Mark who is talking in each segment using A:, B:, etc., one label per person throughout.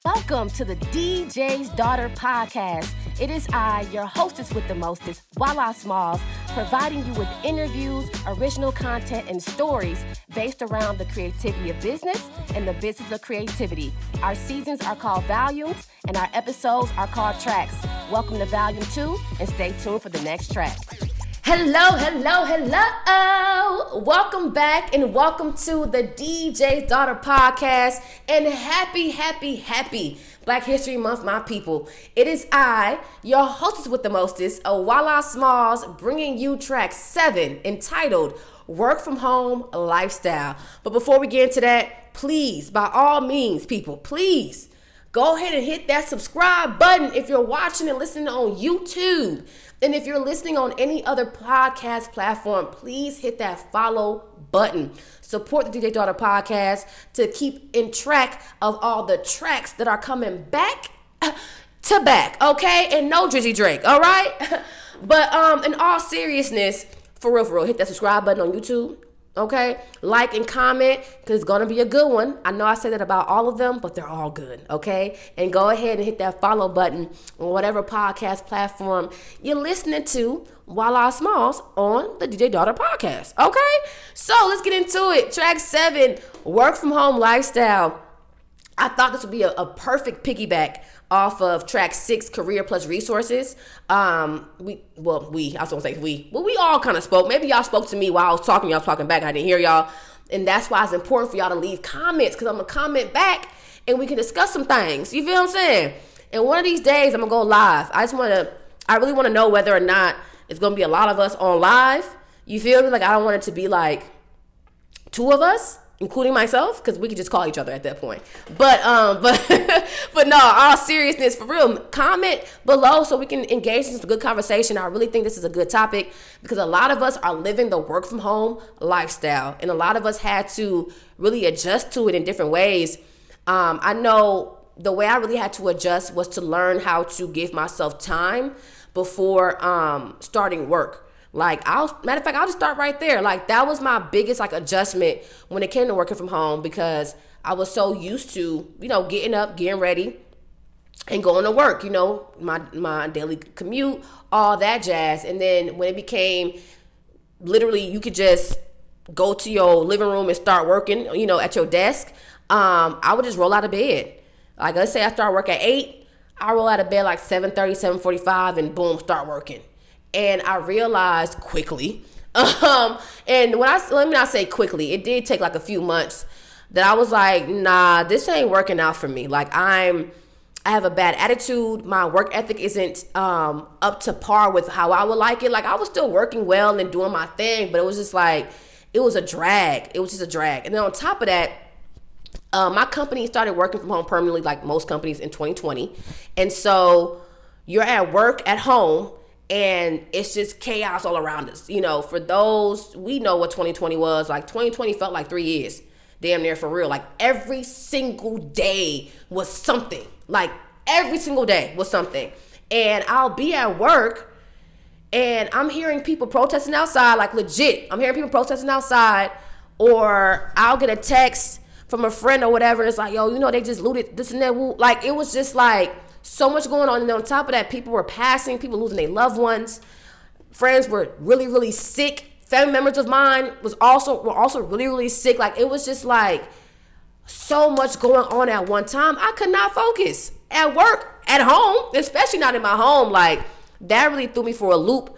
A: Welcome to the DJ's Daughter podcast. It is I, your hostess with the mostest, Walla Smalls, providing you with interviews, original content, and stories based around the creativity of business and the business of creativity. Our seasons are called volumes, and our episodes are called tracks. Welcome to Volume 2, and stay tuned for the next track. Hello. Welcome back and welcome to the DJ's Daughter podcast and happy Black History Month, my people. It is I, your hostess with the mostest, Walla Smalls, bringing you track 7 entitled Work From Home Lifestyle. But before we get into that, please, by all means, people, please go ahead and hit that subscribe button if you're watching and listening on YouTube. And if you're listening on any other podcast platform, please hit that follow button. Support the DJ Daughter podcast to keep in track of all the tracks that are coming back to back, okay? And no Drizzy Drake, all right? But in all seriousness, for real, hit that subscribe button on YouTube. Okay, like and comment because it's gonna be a good one. I know I said that about all of them, but they're all good. Okay, and go ahead and hit that follow button on whatever podcast platform you're listening to Walla Smalls on the DJ Daughter podcast. Okay, so let's get into it. Track 7, Work From Home Lifestyle. I thought this would be a perfect piggyback off of track 6, Career Plus Resources. We all kind of spoke. Maybe y'all spoke to me while I was talking, y'all was talking back. I didn't hear y'all. And that's why it's important for y'all to leave comments, because I'm going to comment back and we can discuss some things. You feel what I'm saying? And one of these days, I'm going to go live. I really want to know whether or not it's going to be a lot of us on live. You feel me? Like, I don't want it to be like 2 of us, including myself, because we could just call each other at that point. But no, all seriousness, for real, comment below so we can engage in some good conversation. I really think this is a good topic because a lot of us are living the work from home lifestyle, and a lot of us had to really adjust to it in different ways. I know the way I really had to adjust was to learn how to give myself time before starting work. Like, matter of fact, I'll just start right there. Like, that was my biggest adjustment when it came to working from home, because I was so used to, getting up, getting ready, and going to work, my daily commute, all that jazz. And then when it became literally you could just go to your living room and start working, at your desk, I would just roll out of bed. Like, let's say I start work at 8, I roll out of bed like 7:30, 7:45, and boom, start working. And I realized quickly, and let me not say quickly, it did take like a few months, that I was like, nah, this ain't working out for me. Like, I have a bad attitude. My work ethic isn't up to par with how I would like it. Like, I was still working well and doing my thing, but it was just like, it was a drag. It was just a drag. And then on top of that, my company started working from home permanently, like most companies, in 2020. And so you're at work at home, and it's just chaos all around us. For those, we know what 2020 was. Like, 2020 felt like 3 years. Damn near, for real. Like, every single day was something. Like, every single day was something. And I'll be at work, and I'm hearing people protesting outside. Like, legit. I'm hearing people protesting outside. Or I'll get a text from a friend or whatever. And it's like, yo, they just looted this and that. Like, it was just like, so much going on. And on top of that, people were passing, people losing their loved ones. Friends were really, really sick. Family members of mine were also really, really sick. Like, it was just like so much going on at one time. I could not focus at work, at home, especially not in my home. Like, that really threw me for a loop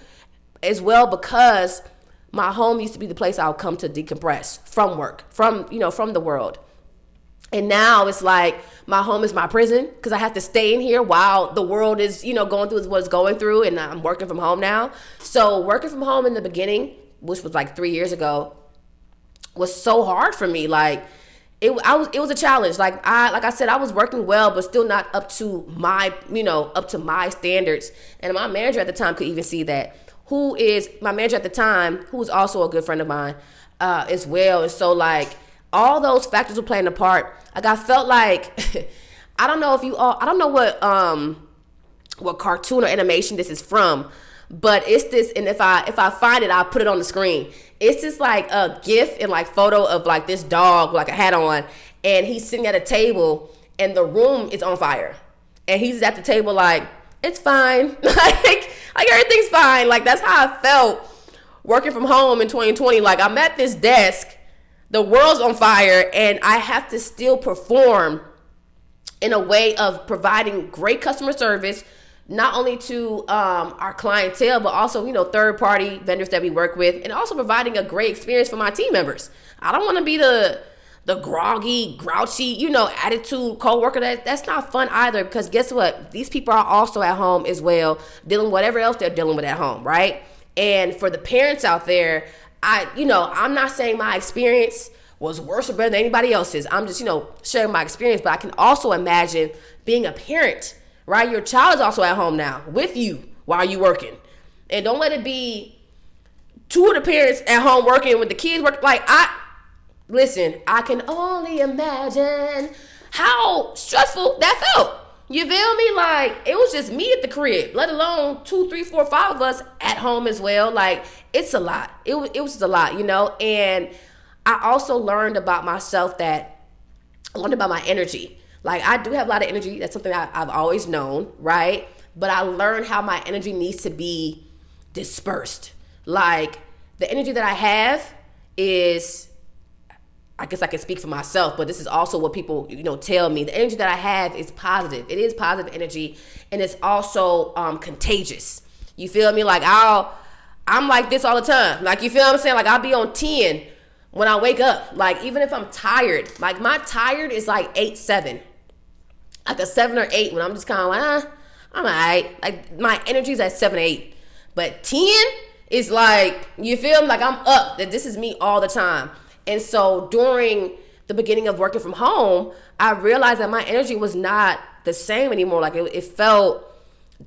A: as well, because my home used to be the place I would come to decompress from work, from the world. And now it's like my home is my prison, because I have to stay in here while the world is, going through what it's going through, and I'm working from home now. So working from home in the beginning, which was like 3 years ago, was so hard for me. Like, it was a challenge. Like I said, I was working well, but still not up to my standards. And my manager at the time could even see that. Who is my manager at the time, who was also a good friend of mine as well. And so, like, all those factors were playing a part. Like, I felt like, I don't know what cartoon or animation this is from, but it's this, and if I find it, I'll put it on the screen. It's just like a GIF and like photo of like this dog, like a hat on, and he's sitting at a table, and the room is on fire. And he's at the table like, it's fine. like everything's fine. Like, that's how I felt working from home in 2020. Like, I'm at this desk, the world's on fire, and I have to still perform in a way of providing great customer service, not only to our clientele, but also, third-party vendors that we work with, and also providing a great experience for my team members. I don't want to be the groggy, grouchy, attitude coworker. That's not fun either, because guess what? These people are also at home as well, dealing with whatever else they're dealing with at home, right? And for the parents out there, I'm not saying my experience was worse or better than anybody else's. I'm just, sharing my experience, but I can also imagine being a parent, right? Your child is also at home now with you while you're working. And don't let it be two of the parents at home working with the kids work. Listen, I can only imagine how stressful that felt. You feel me? Like, it was just me at the crib, let alone 2, 3, 4, 5 of us at home as well. Like, it's a lot. It was just a lot, And I also learned about myself I learned about my energy. Like, I do have a lot of energy. That's something I've always known, right? But I learned how my energy needs to be dispersed. Like, the energy that I have is, I guess I can speak for myself, but this is also what people, tell me. The energy that I have is positive. It is positive energy, and it's also contagious. You feel me? Like, I'm like this all the time. Like, you feel what I'm saying? Like, I'll be on 10 when I wake up. Like, even if I'm tired, like, my tired is like 8, 7. Like a 7 or 8 when I'm just kind of like, I'm all right. Like, my energy is at 7 or 8. But 10 is like, you feel me? Like, I'm up. That this is me all the time. And so during the beginning of working from home, I realized that my energy was not the same anymore. Like, it felt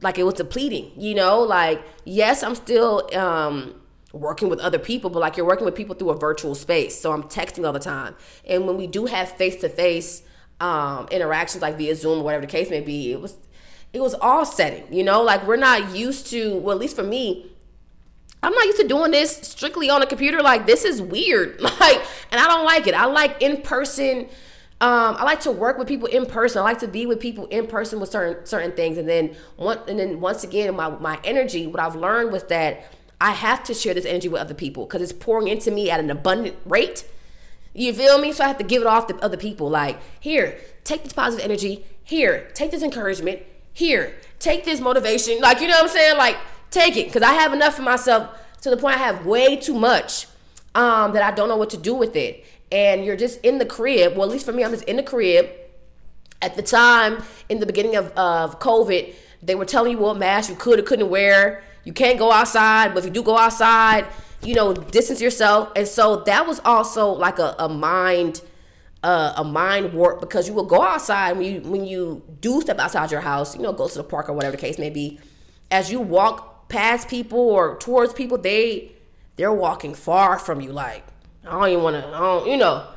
A: like it was depleting, Like, yes, I'm still working with other people, but like, you're working with people through a virtual space. So I'm texting all the time. And when we do have face-to-face interactions, like via Zoom or whatever the case may be, it was all setting, Like, we're not used to, well, at least for me, I'm not used to doing this strictly on a computer. Like, this is weird. Like, and I don't like it. I like in person. I like to work with people in person. I like to be with people in person with certain things. And then once again, my energy, what I've learned was that I have to share this energy with other people because it's pouring into me at an abundant rate. You feel me? So I have to give it off to other people. Like, here, take this positive energy. Here, take this encouragement. Here, take this motivation. Like, you know what I'm saying? Like, take it, because I have enough for myself to the point I have way too much that I don't know what to do with it. And you're just in the crib. Well, at least for me, I'm just in the crib. At the time, in the beginning of COVID, they were telling you what mask you could or couldn't wear. You can't go outside, but if you do go outside, distance yourself. And so that was also like a mind warp, because you will go outside when you do step outside your house, go to the park or whatever the case may be. As you walk past people or towards people, they're walking far from you. Like, I don't even want to,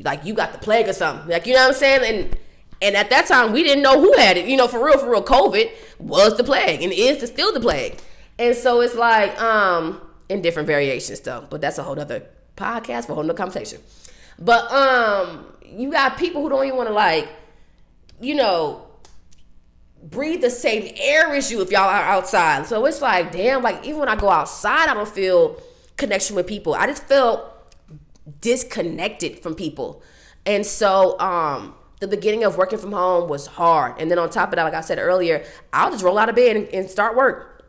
A: like, you got the plague or something. Like, you know what I'm saying? And at that time, we didn't know who had it. For real, COVID was the plague and is still the plague. And so it's like, in different variations though. But that's a whole other podcast for a whole nother conversation. But you got people who don't even want to, like, breathe the same air as you if y'all are outside. So it's like, damn, like, even when I go outside, I don't feel connection with people. I just felt disconnected from people. And so the beginning of working from home was hard. And then on top of that, like I said earlier, I'll just roll out of bed and start work.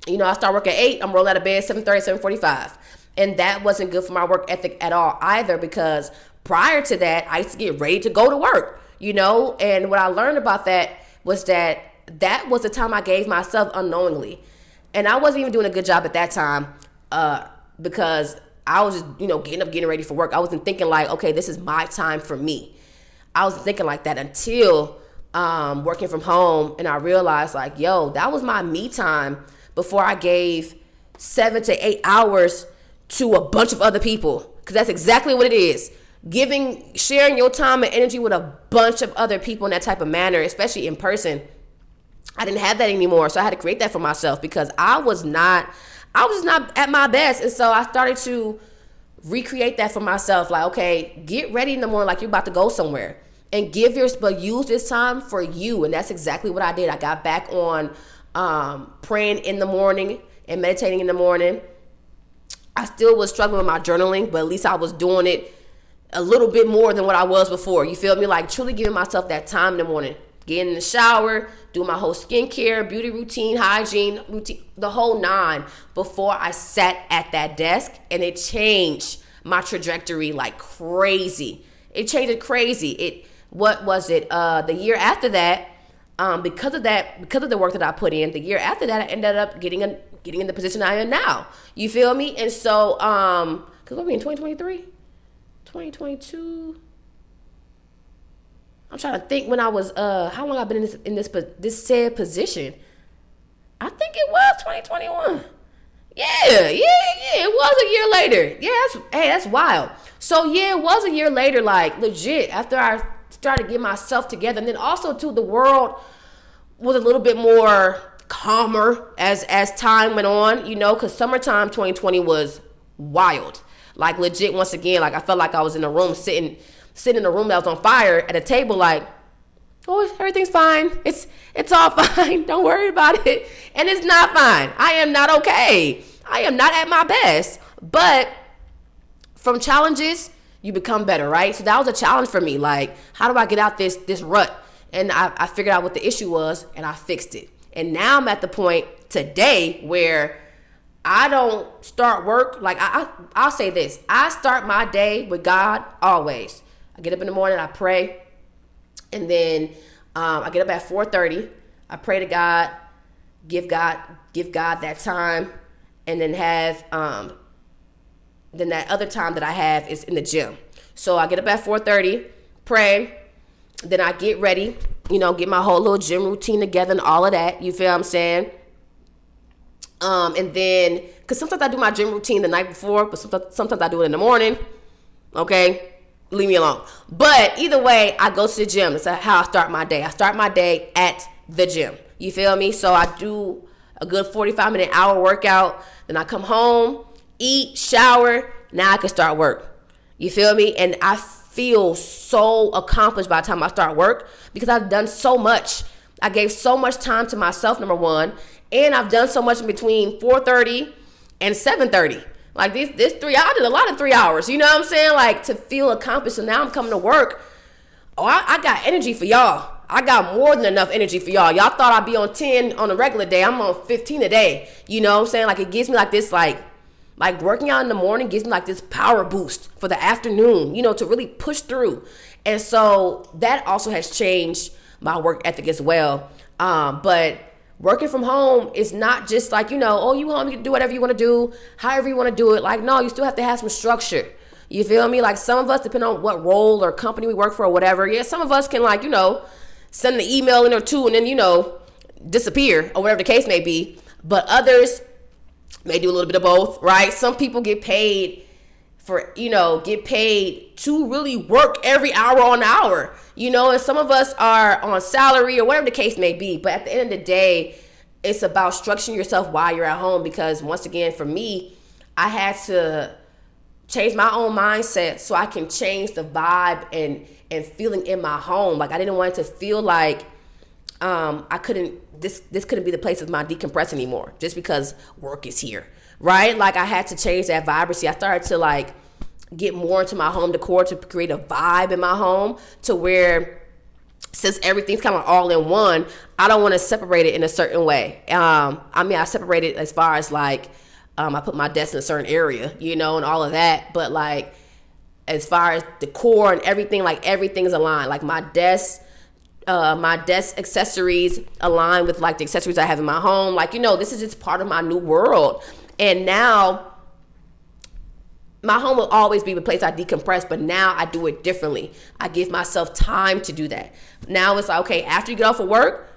A: I start work at 8, I'm roll out of bed 7:30, 7:45. And that wasn't good for my work ethic at all either, because prior to that, I used to get ready to go to work, And what I learned about that was that was the time I gave myself unknowingly. And I wasn't even doing a good job at that time because I was just, getting ready for work. I wasn't thinking like, okay, this is my time for me. I wasn't thinking like that until working from home, and I realized like, yo, that was my me time before I gave 7 to 8 hours to a bunch of other people, because that's exactly what it is. Sharing your time and energy with a bunch of other people in that type of manner, especially in person. I didn't have that anymore, so I had to create that for myself, because I was not at my best. And so I started to recreate that for myself. Like, okay, get ready in the morning like you're about to go somewhere. and but use this time for you. And that's exactly what I did. I got back on praying in the morning and meditating in the morning. I still was struggling with my journaling, but at least I was doing it a little bit more than what I was before. You feel me? Like truly giving myself that time in the morning. Getting in the shower, do my whole skincare, beauty routine, hygiene routine, the whole 9 before I sat at that desk. And it changed my trajectory like crazy. It changed it crazy. What was it? The year after that, because of the work that I put in, the year after that, I ended up getting in the position I am now. You feel me? And so, because we're in 2023, 2022. I'm trying to think when I was, how long I've been in this said position. I think it was 2021. Yeah, it was a year later. Yeah, that's wild. So yeah, it was a year later, like legit, after I started getting myself together. And then also too, the world was a little bit more calmer as time went on, because summertime 2020 was wild. Like legit, once again, like I felt like I was in a room sitting in a room that was on fire at a table, like, oh, everything's fine. It's all fine. Don't worry about it. And it's not fine. I am not okay. I am not at my best. But from challenges, you become better, right? So that was a challenge for me. Like, how do I get out this rut? And I figured out what the issue was, and I fixed it. And now I'm at the point today where I don't start work. Like, I'll say this. I start my day with God always. I get up in the morning, I pray, and then I get up at 4:30. I pray to God, give God that time, and then have then that other time that I have is in the gym. So I get up at 4:30, pray, then I get ready, get my whole little gym routine together and all of that. You feel what I'm saying? And then, because sometimes I do my gym routine the night before, but sometimes I do it in the morning. Okay? Leave me alone. But either way, I go to the gym. That's how I start my day. I start my day at the gym. You feel me? So I do a good 45-minute hour workout. Then I come home, eat, shower. Now I can start work. You feel me? And I feel so accomplished by the time I start work because I've done so much. I gave so much time to myself, number one. And I've done so much in between 4:30 and 7:30. Like this 3 hours, I did a lot of 3 hours. You know what I'm saying? Like to feel accomplished. So now I'm coming to work. Oh, I got energy for y'all. I got more than enough energy for y'all. Y'all thought I'd be on 10 on a regular day. I'm on 15 a day. You know what I'm saying? Like it gives me like this, like working out in the morning gives me like this power boost for the afternoon, to really push through. And so that also has changed my work ethic as well. But working from home is not just like, oh, you home, you can do whatever you want to do, however you want to do it. Like, no, you still have to have some structure. You feel me? Like some of us, depending on what role or company we work for or whatever, yeah, some of us can like, send an email in or two and then, disappear or whatever the case may be. But others may do a little bit of both, right? Some people get paid to really work every hour on hour, and some of us are on salary or whatever the case may be. But at the end of the day, it's about structuring yourself while you're at home, because once again, for me, I had to change my own mindset so I can change the vibe and feeling in my home. Like I didn't want it to feel like this couldn't be the place of my decompress anymore just because work is here, right? Like I had to change that vibrancy. I started to like get more into my home decor to create a vibe in my home to where, since everything's kind of all in one, I don't want to separate it in a certain way. I separate it as far as like, I put my desk in a certain area, and all of that. But like, as far as decor and everything, like everything's aligned. Like my desk accessories align with like the accessories I have in my home. Like, this is just part of my new world. And now my home will always be the place I decompress, but now I do it differently. I give myself time to do that. Now it's like, okay, after you get off of work,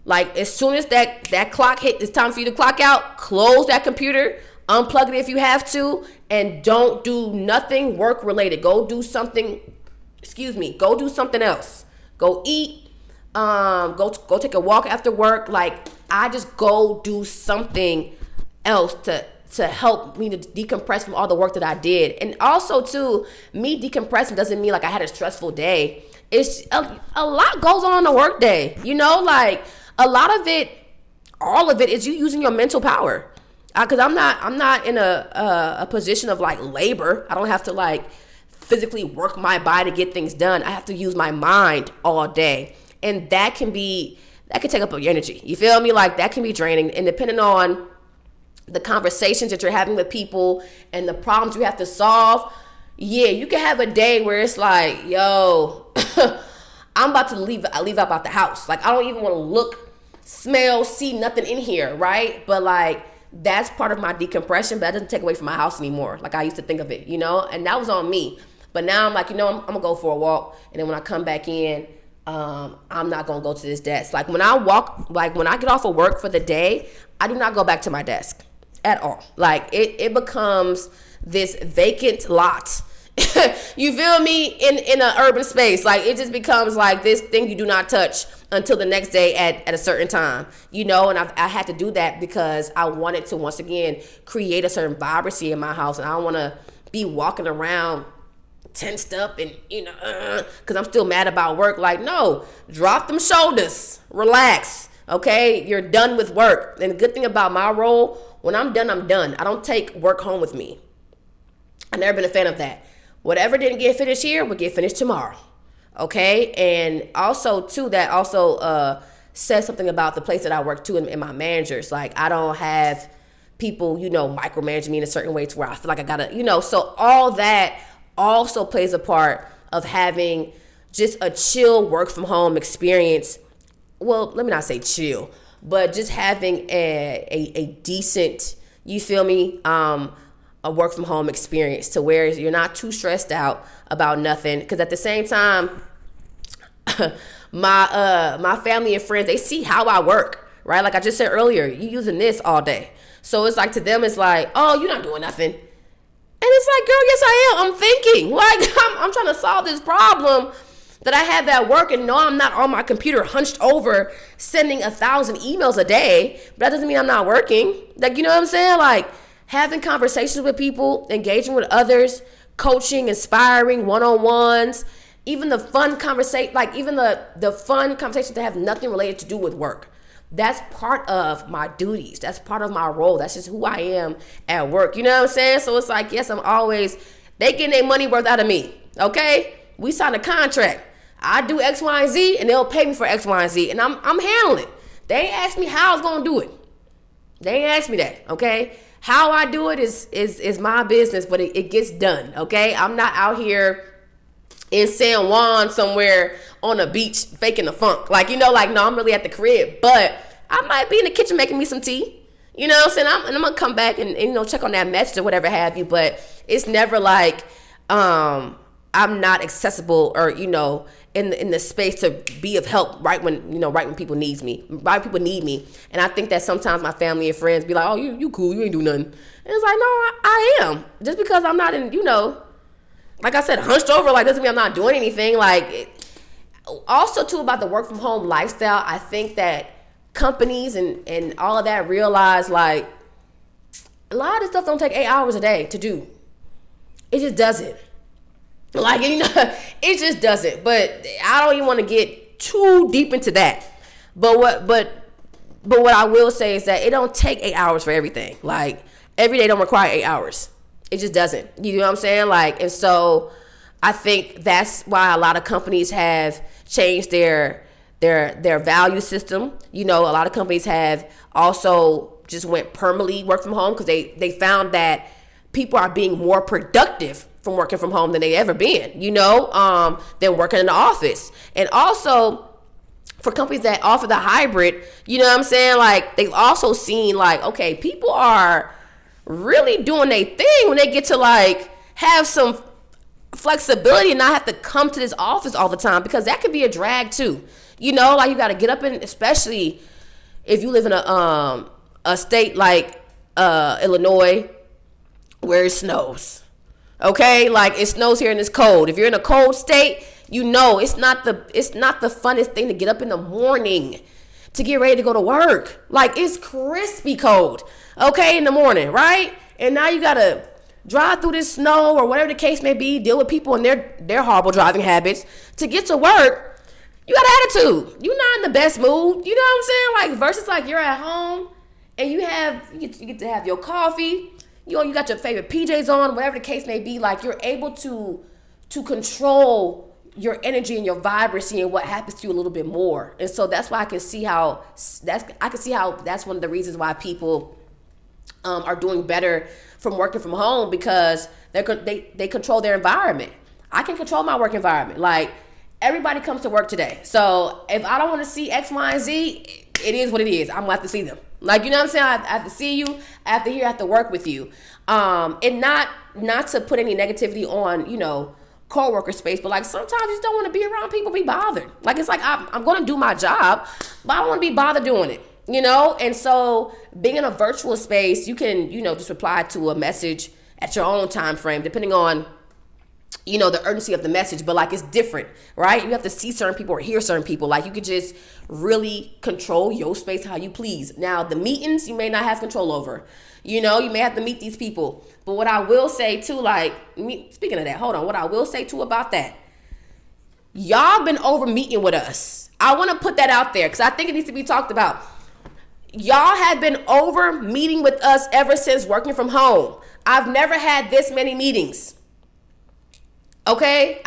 A: like as soon as that clock hit, it's time for you to clock out, close that computer, unplug it if you have to, and don't do nothing work related. Go do something else. Go eat, go take a walk after work. Like I just go do something else to help me to decompress from all the work that I did. And also too, me decompressing doesn't mean like I had a stressful day. it's a lot goes on a work day. Like a lot of it, all of it is you using your mental power. Because I'm not in a position of like labor. I don't have to like physically work my body to get things done. I have to use my mind all day, and that can take up your energy. You feel me? Like that can be draining, and depending on the conversations that you're having with people and the problems you have to solve, yeah, you can have a day where it's like, yo, I'm about to leave out the house. Like I don't even want to look, smell, see nothing in here, right? But like that's part of my decompression, but that doesn't take away from my house anymore. Like I used to think of it, and that was on me. But now I'm like, I'm gonna go for a walk, and then when I come back in, I'm not gonna go to this desk. Like when I get off of work for the day, I do not go back to my desk at all. Like it becomes this vacant lot. You feel me? In an urban space. Like it just becomes like this thing you do not touch until the next day at a certain time, and I had to do that because I wanted to once again create a certain vibrancy in my house, and I don't want to be walking around tensed up and because I'm still mad about work. Like, no, drop them shoulders, relax, okay? You're done with work. And the good thing about my role, when I'm done, I'm done. I don't take work home with me. I've never been a fan of that. Whatever didn't get finished here will get finished tomorrow, okay? And also too, that also says something about the place that I work too, and my managers. Like I don't have people micromanaging me in a certain way to where I feel like I gotta so all that also plays a part of having just a chill work from home experience. Well, let me not say chill, but just having a decent, you feel me, a work from home experience to where you're not too stressed out about nothing. Because at the same time, my family and friends, they see how I work, right? Like I just said earlier, you using this all day. So it's like to them, it's like, oh, you're not doing nothing. And it's like, girl, yes, I am. I'm thinking. Like, I'm trying to solve this problem that I have at work. And no, I'm not on my computer hunched over sending 1,000 emails a day. But that doesn't mean I'm not working. Like, you know what I'm saying? Like, having conversations with people, engaging with others, coaching, inspiring, one-on-ones, even the fun conversation, like even the fun conversations that have nothing related to do with work. That's part of my duties. That's part of my role. That's just who I am at work. You know what I'm saying? So it's like, yes, they getting their money worth out of me. Okay? We signed a contract. I do X, Y, and Z, and they'll pay me for X, Y, and Z. And I'm handling it. They ain't asked me how I was gonna do it. They ain't asked me that. Okay? How I do it is my business, but it gets done. Okay? I'm not out here in San Juan somewhere on a beach faking the funk. Like, no, I'm really at the crib. But I might be in the kitchen making me some tea. You know what I'm saying? I'm going to come back and check on that message or whatever have you. But it's never like I'm not accessible or, in the space to be of help right when people need me. Right people need me. And I think that sometimes my family and friends be like, oh, you cool. You ain't do nothing. And it's like, no, I am. Just because I'm not in, like I said, hunched over, like doesn't mean I'm not doing anything. Also too about the work from home lifestyle, I think that companies and all of that realize like a lot of this stuff don't take 8 hours a day to do. It just doesn't. It just doesn't. But I don't even want to get too deep into that. But what I will say is that it don't take 8 hours for everything. Like every day don't require 8 hours. It just doesn't. You know what I'm saying? Like, and so I think that's why a lot of companies have changed their value system. A lot of companies have also just went permanently work from home because they found that people are being more productive from working from home than they ever been, than working in the office. And also for companies that offer the hybrid, you know what I'm saying? Like they've also seen like, okay, people are really doing their thing when they get to like have some flexibility and not have to come to this office all the time, because that could be a drag too. Like you got to get up and, especially if you live in a state like Illinois where it snows. Okay, like it snows here and it's cold. If you're in a cold state, it's not the funnest thing to get up in the morning to get ready to go to work. Like it's crispy cold, okay, in the morning, right? And now you gotta drive through this snow or whatever the case may be, deal with people and their horrible driving habits to get to work, you got attitude. You're not in the best mood. You know what I'm saying? Like versus like you're at home and you get to have your coffee. You got your favorite PJs on, whatever the case may be. Like you're able to control your energy and your vibrancy and what happens to you a little bit more. And so that's why I can see how that's one of the reasons why people are doing better from working from home, because they control their environment. I can control my work environment. Like everybody comes to work today. So if I don't want to see X, Y, and Z, it is what it is. I'm gonna have to see them. Like, you know what I'm saying? I have to see you. I have to hear. I have to work with you. And not to put any negativity on, co-worker space, but like sometimes you just don't want to be around people, be bothered. Like it's like I'm going to do my job, but I don't want to be bothered doing it, And so being in a virtual space, you can, just reply to a message at your own time frame, depending on, the urgency of the message, but like it's different, right? You have to see certain people or hear certain people. Like you could just really control your space how you please. Now the meetings you may not have control over. You may have to meet these people. But what I will say too, speaking of that, hold on. What I will say too about that, y'all been over meeting with us. I want to put that out there because I think it needs to be talked about. Y'all have been over meeting with us ever since working from home. I've never had this many meetings. Okay?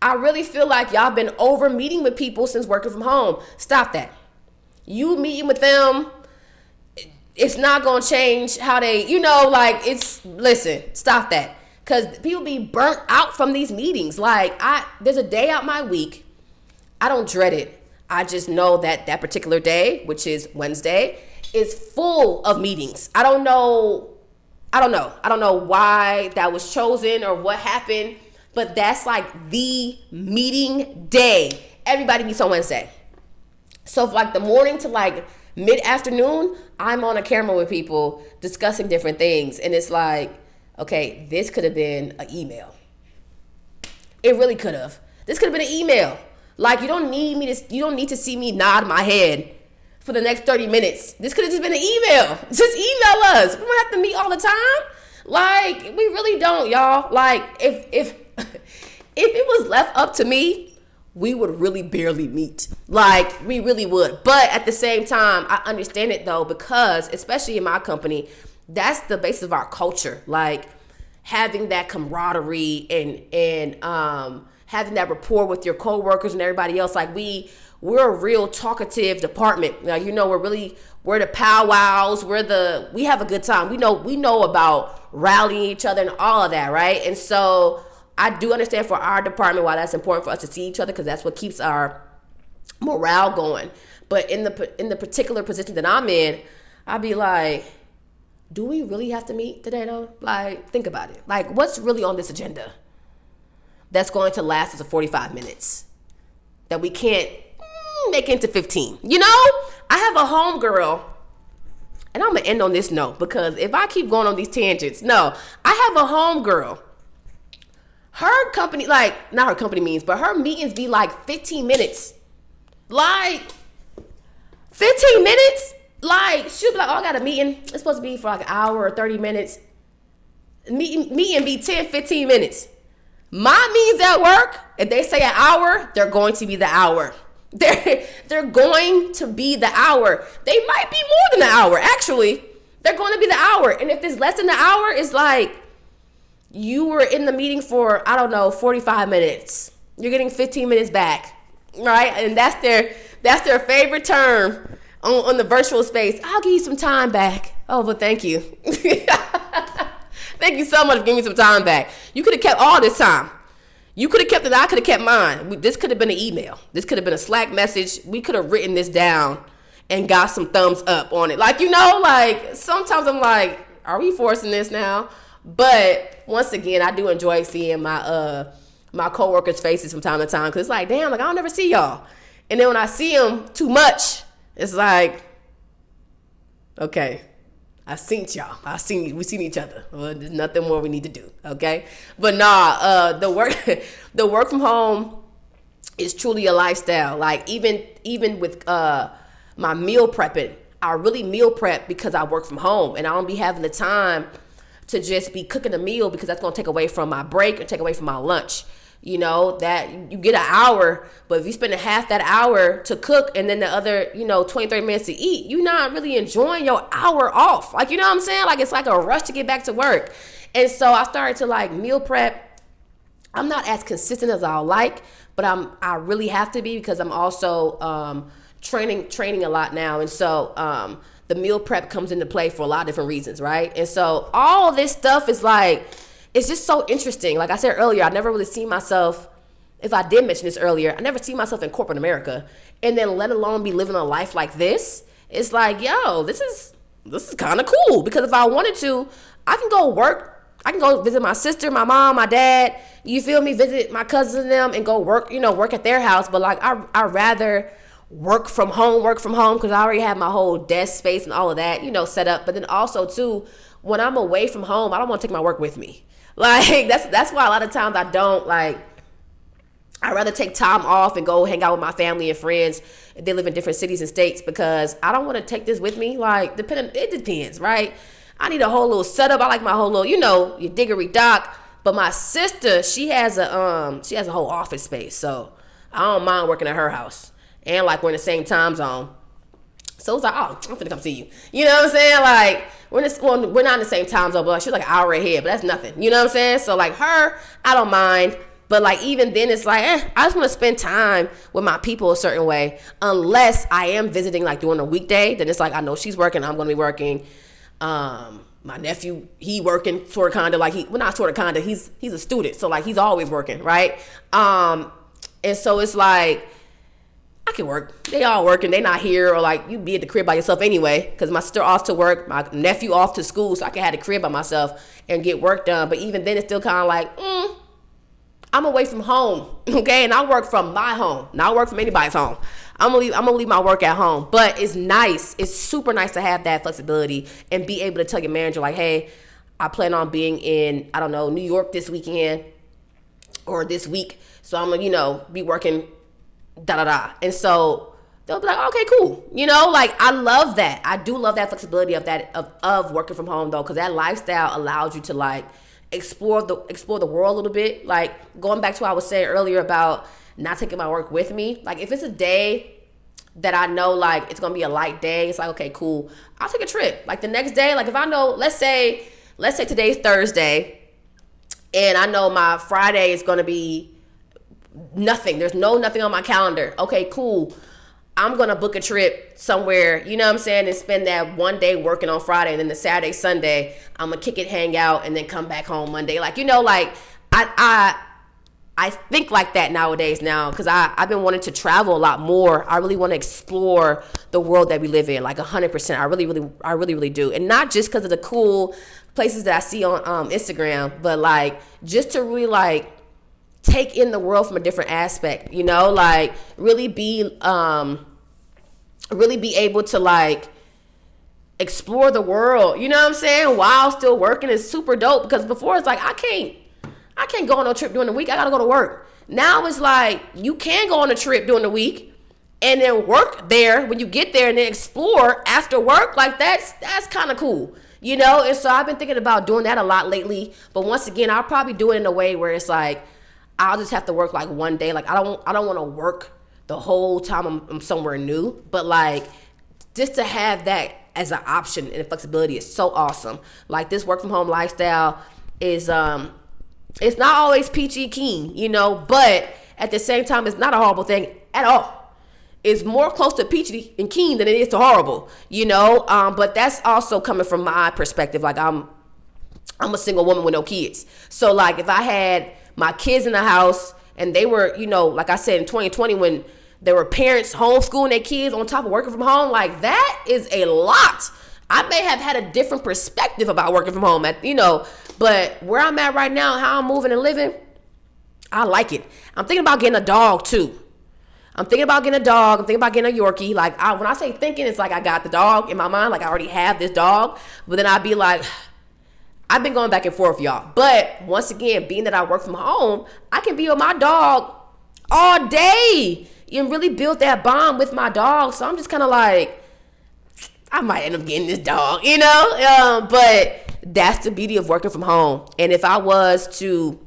A: I really feel like y'all been over meeting with people since working from home. Stop that. You meeting with them, it's not going to change how they, listen, stop that. Because people be burnt out from these meetings. There's a day out my week. I don't dread it. I just know that particular day, which is Wednesday, is full of meetings. I don't know why that was chosen or what happened, but that's like the meeting day. Everybody meets on Wednesday. So from the morning to mid-afternoon, I'm on a camera with people discussing different things. And it's like, okay, this could have been an email. It really could have. This could have been an email. You don't need to see me nod my head for the next 30 minutes. This could have just been an email. Just email us. We don't have to meet all the time. We really don't, y'all. If it was left up to me, we would really barely meet. We really would. But at the same time, I understand it though, because especially in my company, that's the basis of our culture. Having that camaraderie and having that rapport with your coworkers and everybody else. We're a real talkative department. We're the powwows. We have a good time. We know about rallying each other and all of that, right? And so I do understand for our department why that's important for us to see each other, because that's what keeps our morale going. But in the particular position that I'm in, I'd be like, do we really have to meet today though? Think about it. What's really on this agenda that's going to last us 45 minutes that we can't make into 15? I have a homegirl, and I'm going to end on this note, because if I keep going on these tangents, I have a homegirl. Her company, not her company meetings, but her meetings be 15 minutes. 15 minutes? She'll be like, oh, I got a meeting. It's supposed to be for an hour or 30 minutes. Meeting be 10, 15 minutes. My meetings at work, if they say an hour, they're going to be the hour. They're going to be the hour. They might be more than an hour, actually. They're going to be the hour. And if it's less than an hour, it's you were in the meeting for, 45 minutes. You're getting 15 minutes back, right? And that's their favorite term on the virtual space. I'll give you some time back. Oh, but thank you. Thank you so much for giving me some time back. You could have kept all this time. You could have kept it. I could have kept mine. This could have been an email. This could have been a Slack message. We could have written this down and got some thumbs up on it. Sometimes I'm like, are we forcing this now? But once again, I do enjoy seeing my coworkers' faces from time to time, because it's damn, I don't never see y'all. And then when I see them too much, it's okay, I seen y'all. We seen each other. Well, there's nothing more we need to do. Okay, but the work from home is truly a lifestyle. Even with my meal prepping, I really meal prep because I work from home and I don't be having the time to just be cooking a meal because that's going to take away from my break or take away from my lunch. You know, that you get an hour, but if you spend half that hour to cook and then the other, 20, 30 minutes to eat, you're not really enjoying your hour off. Like, you know what I'm saying? Like, it's like a rush to get back to work. And so I started to like meal prep. I'm not as consistent as I like, but I really have to be because I'm also training a lot now. And so the meal prep comes into play for a lot of different reasons, right? And so all this stuff is like, it's just so interesting. Like I said earlier, I never really seen myself, if I did mention this earlier, I never seen myself in corporate America. And then let alone be living a life like this. It's like, yo, this is kind of cool. Because if I wanted to, I can go work. I can go visit my sister, my mom, my dad. You feel me? Visit my cousins and them and go work, work at their house. But like, I rather work from home because I already have my whole desk space and all of that, set up. But then also too, when I'm away from home, I don't want to take my work with me. Like, that's why a lot of times I don't, like, I'd rather take time off and go hang out with my family and friends if they live in different cities and states because I don't want to take this with me. Like, it depends, right? I need a whole little setup. I like my whole little, your diggery dock. But my sister, she has a whole office space, so I don't mind working at her house. And, like, we're in the same time zone. So it's like, oh, I'm finna come see you. You know what I'm saying? Like, we're not in the same time zone, but she's like an hour ahead, but that's nothing. You know what I'm saying? So like her, I don't mind. But like even then it's like, I just want to spend time with my people a certain way. Unless I am visiting like during a weekday, then it's like, I know she's working, I'm going to be working. My nephew, he working sort of kind of like not sort of kind of, he's a student. So like he's always working, right? And so it's like, I can work. They all working. They not here, or like you be at the crib by yourself anyway. Because my sister off to work, my nephew off to school, so I can have the crib by myself and get work done. But even then, it's still kind of like, I'm away from home, okay? And I work from my home, not work from anybody's home. I'm gonna leave my work at home. But it's nice. It's super nice to have that flexibility and be able to tell your manager like, hey, I plan on being in, I don't know, New York this weekend or this week, so I'm gonna, be working. And so they'll be like, okay, cool. Like I love that. I do love that flexibility of working from home though, because that lifestyle allows you to like explore the world a little bit. Like going back to what I was saying earlier about not taking my work with me. Like if it's a day that I know like it's gonna be a light day, it's like, okay, cool. I'll take a trip. Like the next day, like if I know, let's say today's Thursday and I know my Friday is gonna be nothing. There's nothing on my calendar. Okay, cool. I'm going to book a trip somewhere, you know what I'm saying, and spend that one day working on Friday, and then the Saturday, Sunday, I'm going to kick it, hang out, and then come back home Monday. Like, like I think like that nowadays now because I've been wanting to travel a lot more. I really want to explore the world that we live in, like 100%. I really do. And not just because of the cool places that I see on Instagram, but like just to really like take in the world from a different aspect, like really be able to like explore the world, you know what I'm saying, while still working is super dope. Because before it's like I can't go on no trip during the week, I gotta go to work. Now it's like you can go on a trip during the week and then work there when you get there and then explore after work. Like that's kind of cool, and so I've been thinking about doing that a lot lately. But once again, I'll probably do it in a way where it's like I'll just have to work like one day. Like I don't want to work the whole time I'm somewhere new, but like just to have that as an option and flexibility is so awesome. Like this work from home lifestyle is it's not always peachy keen, but at the same time it's not a horrible thing at all. It's more close to peachy and keen than it is to horrible, but that's also coming from my perspective. Like I'm a single woman with no kids. So like if I had my kids in the house and they were, like I said in 2020 when there were parents homeschooling their kids on top of working from home, like that is a lot. I may have had a different perspective about working from home but where I'm at right now, how I'm moving and living, I like it. I'm thinking about getting a dog too. I'm thinking about getting a dog. I'm thinking about getting a Yorkie. Like when I say thinking, it's like I got the dog in my mind. Like I already have this dog, but then I'd be like, I've been going back and forth, y'all. But once again, being that I work from home, I can be with my dog all day and really build that bond with my dog. So I'm just kind of like, I might end up getting this dog, but that's the beauty of working from home. And if I was to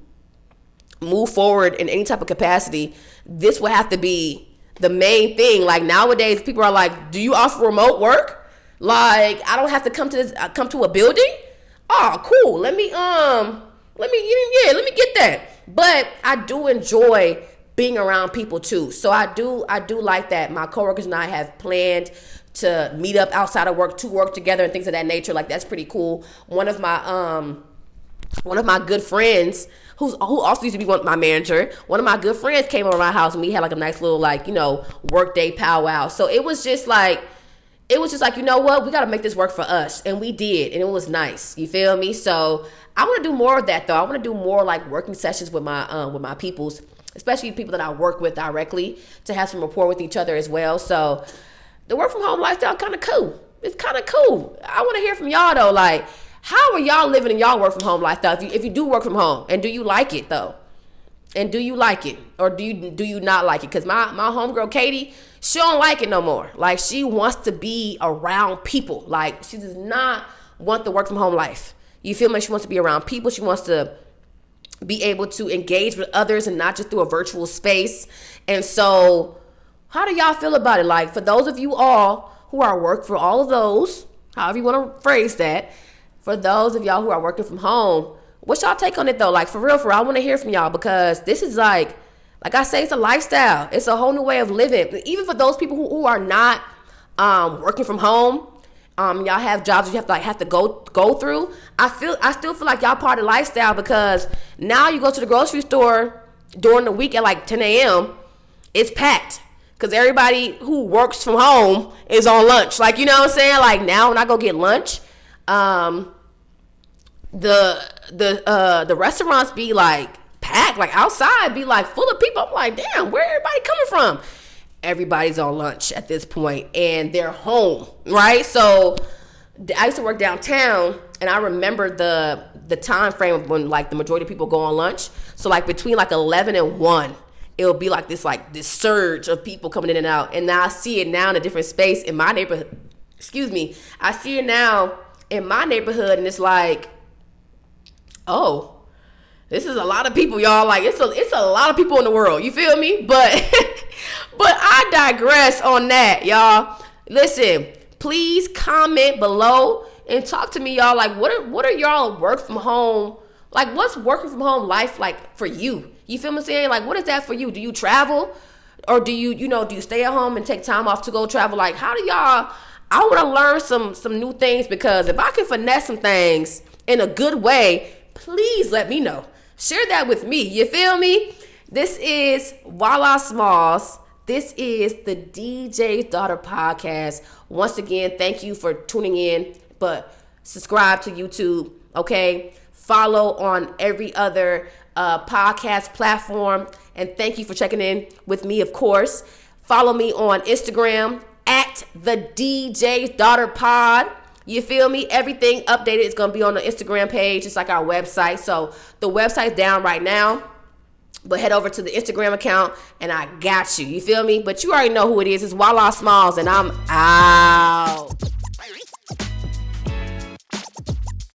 A: move forward in any type of capacity, this would have to be the main thing. Like nowadays, people are like, do you offer remote work? Like, I don't have to come to a building? Oh, cool. Let me get that. But I do enjoy being around people too. So I do like that. My coworkers and I have planned to meet up outside of work to work together and things of that nature. Like, that's pretty cool. One of my good friends who also used to be my manager, one of my good friends came over my house and we had like a nice little work day powwow. So it was just like, you know what, we got to make this work for us. And we did. And it was nice. You feel me? So I want to do more of that though. I want to do more like working sessions with my peoples, especially people that I work with directly, to have some rapport with each other as well. So the work from home lifestyle kind of cool. It's kind of cool. I want to hear from y'all though. Like, how are y'all living in y'all work from home lifestyle? If you do work from home, and do you like it though? And do you like it, or do you not like it? Because my homegirl Katie, she don't like it no more. Like, she wants to be around people. Like, she does not want the work from home life. You feel me? She wants to be around people. She wants to be able to engage with others and not just through a virtual space. And so, how do y'all feel about it? Like, for those of you all who are for all of those, however you want to phrase that, for those of y'all who are working from home, what's y'all take on it though? Like, for real, I want to hear from y'all, because this is like I say, it's a lifestyle. It's a whole new way of living. Even for those people who are not working from home, y'all have jobs you have to go through. I still feel like y'all part of the lifestyle, because now you go to the grocery store during the week at like 10 a.m. It's packed, because everybody who works from home is on lunch. Like, you know what I'm saying? Like, now when I go get lunch, the restaurants be like packed, like outside be like full of people. I'm like, damn, where everybody coming from? Everybody's on lunch at this point, and they're home, right? So I used to work downtown, and I remember the time frame when like the majority of people go on lunch. So like between like 11 and 1, it'll be like this surge of people coming in and out. And now I see it now in a different space in my neighborhood. I see it now in my neighborhood, and it's like, oh, this is a lot of people, y'all. Like, it's a lot of people in the world. You feel me? But I digress on that, y'all. Listen, please comment below and talk to me, y'all. Like, what are y'all work from home? Like, what's working from home life like for you? You feel me saying? Like, what is that for you? Do you travel, or do you do you stay at home and take time off to go travel? Like, how do y'all? I want to learn some new things, because if I can finesse some things in a good way, please let me know. Share that with me. You feel me? This is Voila Smalls. This is the DJ's Daughter podcast. Once again, thank you for tuning in. But subscribe to YouTube, okay? Follow on every other podcast platform. And thank you for checking in with me, of course. Follow me on Instagram at the DJ's Daughter Pod. You feel me? Everything updated is going to be on the Instagram page. It's like our website. So the website's down right now, but head over to the Instagram account and I got you. You feel me? But you already know who it is. It's Voila Smalls, and I'm out.